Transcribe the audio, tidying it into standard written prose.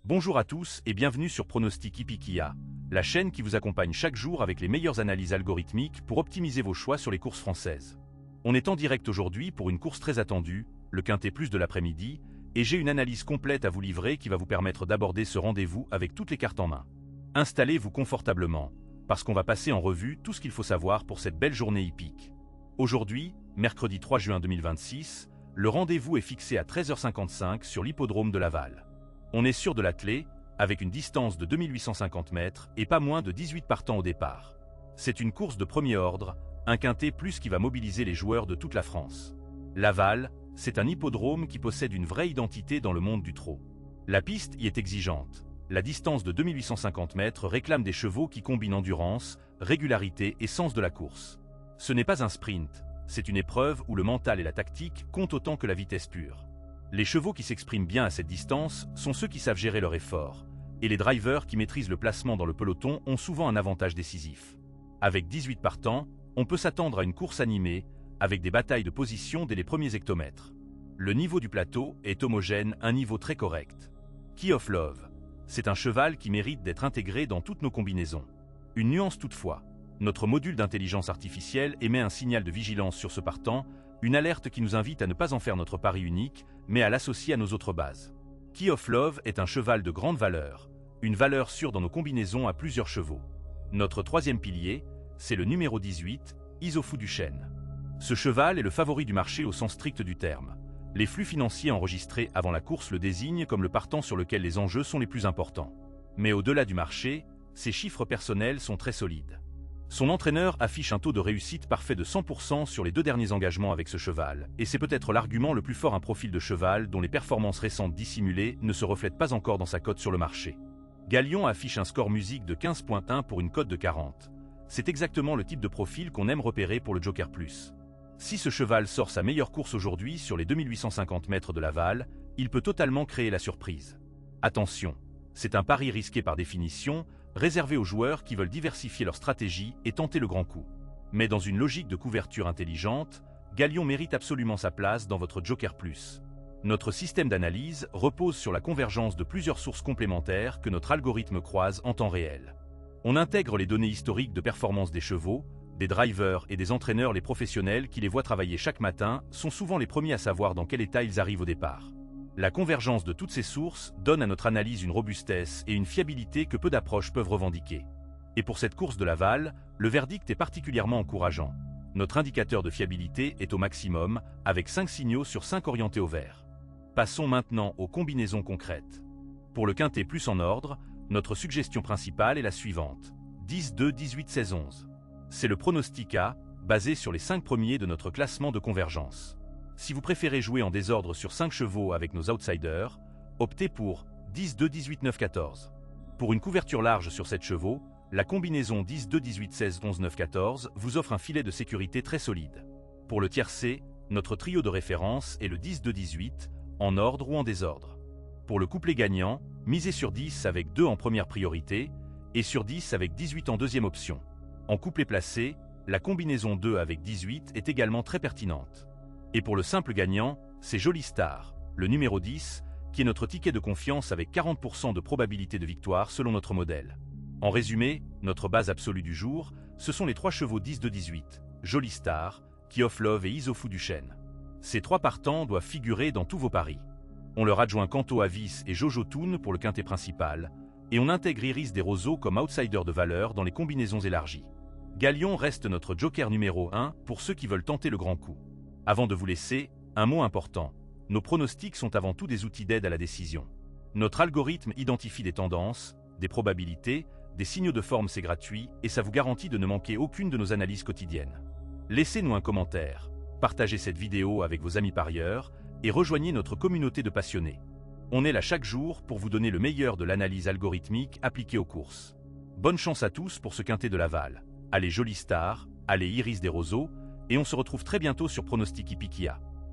Bonjour à tous et bienvenue sur Pronostic Hippiquia, la chaîne qui vous accompagne chaque jour avec les meilleures analyses algorithmiques pour optimiser vos choix sur les courses françaises. On est en direct aujourd'hui pour une course très attendue, le Quintet Plus de l'après-midi, et j'ai une analyse complète à vous livrer qui va vous permettre d'aborder ce rendez-vous avec toutes les cartes en main. Installez-vous confortablement, parce qu'on va passer en revue tout ce qu'il faut savoir pour cette belle journée hippique. Aujourd'hui, mercredi 3 juin 2026, le rendez-vous est fixé à 13h55 sur l'hippodrome de Laval. On est sûr de l'attelé, avec une distance de 2850 mètres et pas moins de 18 partants au départ. C'est une course de premier ordre, un Quintet Plus qui va mobiliser les joueurs de toute la France. Laval, c'est un hippodrome qui possède une vraie identité dans le monde du trot. La piste y est exigeante. La distance de 2850 mètres réclame des chevaux qui combinent endurance, régularité et sens de la course. Ce n'est pas un sprint, c'est une épreuve où le mental et la tactique comptent autant que la vitesse pure. Les chevaux qui s'expriment bien à cette distance sont ceux qui savent gérer leur effort, et les drivers qui maîtrisent le placement dans le peloton ont souvent un avantage décisif. Avec 18 partants, on peut s'attendre à une course animée, avec des batailles de position dès les premiers hectomètres. Le niveau du plateau est homogène, un niveau très correct. Key of Love, c'est un cheval qui mérite d'être intégré dans toutes nos combinaisons. Une nuance toutefois, notre module d'intelligence artificielle émet un signal de vigilance sur ce partant, une alerte qui nous invite à ne pas en faire notre pari unique, mais à l'associer à nos autres bases. Key of Love est un cheval de grande valeur, une valeur sûre dans nos combinaisons à plusieurs chevaux. Notre troisième pilier, c'est le numéro 18, Issoufou du Chêne. Ce cheval est le favori du marché au sens strict du terme. Les flux financiers enregistrés avant la course le désignent comme le partant sur lequel les enjeux sont les plus importants. Mais au-delà du marché, ses chiffres personnels sont très solides. Son entraîneur affiche un taux de réussite parfait de 100% sur les 2 derniers engagements avec ce cheval, et c'est peut-être l'argument le plus fort, un profil de cheval dont les performances récentes dissimulées ne se reflètent pas encore dans sa cote sur le marché. Galion affiche un score musique de 15.1 pour une cote de 40. C'est exactement le type de profil qu'on aime repérer pour le Joker Plus. Si ce cheval sort sa meilleure course aujourd'hui sur les 2850 mètres de Laval, il peut totalement créer la surprise. Attention, c'est un pari risqué par définition, réservé aux joueurs qui veulent diversifier leur stratégie et tenter le grand coup. Mais dans une logique de couverture intelligente, Galion mérite absolument sa place dans votre Joker Plus. Notre système d'analyse repose sur la convergence de plusieurs sources complémentaires que notre algorithme croise en temps réel. On intègre les données historiques de performance des chevaux, des drivers et des entraîneurs. Les professionnels qui les voient travailler chaque matin sont souvent les premiers à savoir dans quel état ils arrivent au départ. La convergence de toutes ces sources donne à notre analyse une robustesse et une fiabilité que peu d'approches peuvent revendiquer. Et pour cette course de Laval, le verdict est particulièrement encourageant. Notre indicateur de fiabilité est au maximum, avec 5 signaux sur 5 orientés au vert. Passons maintenant aux combinaisons concrètes. Pour le Quintet Plus en ordre, notre suggestion principale est la suivante. 10, 2, 18, 16, 11. C'est le pronostic A, basé sur les 5 premiers de notre classement de convergence. Si vous préférez jouer en désordre sur 5 chevaux avec nos outsiders, optez pour 10, 2, 18, 9, 14. Pour une couverture large sur 7 chevaux, la combinaison 10, 2, 18, 16, 11, 9, 14 vous offre un filet de sécurité très solide. Pour le tiercé, notre trio de référence est le 10, 2, 18, en ordre ou en désordre. Pour le couplet gagnant, misez sur 10 avec 2 en première priorité et sur 10 avec 18 en deuxième option. En couplet placé, la combinaison 2 avec 18 est également très pertinente. Et pour le simple gagnant, c'est Jolie Star, le numéro 10, qui est notre ticket de confiance avec 40% de probabilité de victoire selon notre modèle. En résumé, notre base absolue du jour, ce sont les 3 chevaux 10 de 18, Jolie Star, Key of Love et Issoufou du Chêne. Ces 3 partants doivent figurer dans tous vos paris. On leur adjoint Canto Avis et Jojo Toon pour le quintet principal, et on intègre Iris des Roseaux comme outsider de valeur dans les combinaisons élargies. Galion reste notre joker numéro 1 pour ceux qui veulent tenter le grand coup. Avant de vous laisser, un mot important. Nos pronostics sont avant tout des outils d'aide à la décision. Notre algorithme identifie des tendances, des probabilités, des signaux de forme, c'est gratuit et ça vous garantit de ne manquer aucune de nos analyses quotidiennes. Laissez-nous un commentaire, partagez cette vidéo avec vos amis parieurs et rejoignez notre communauté de passionnés. On est là chaque jour pour vous donner le meilleur de l'analyse algorithmique appliquée aux courses. Bonne chance à tous pour ce Quintet de Laval. Allez Jolie Star, allez Iris des Roseaux, et on se retrouve très bientôt sur Pronostic Hippiquia.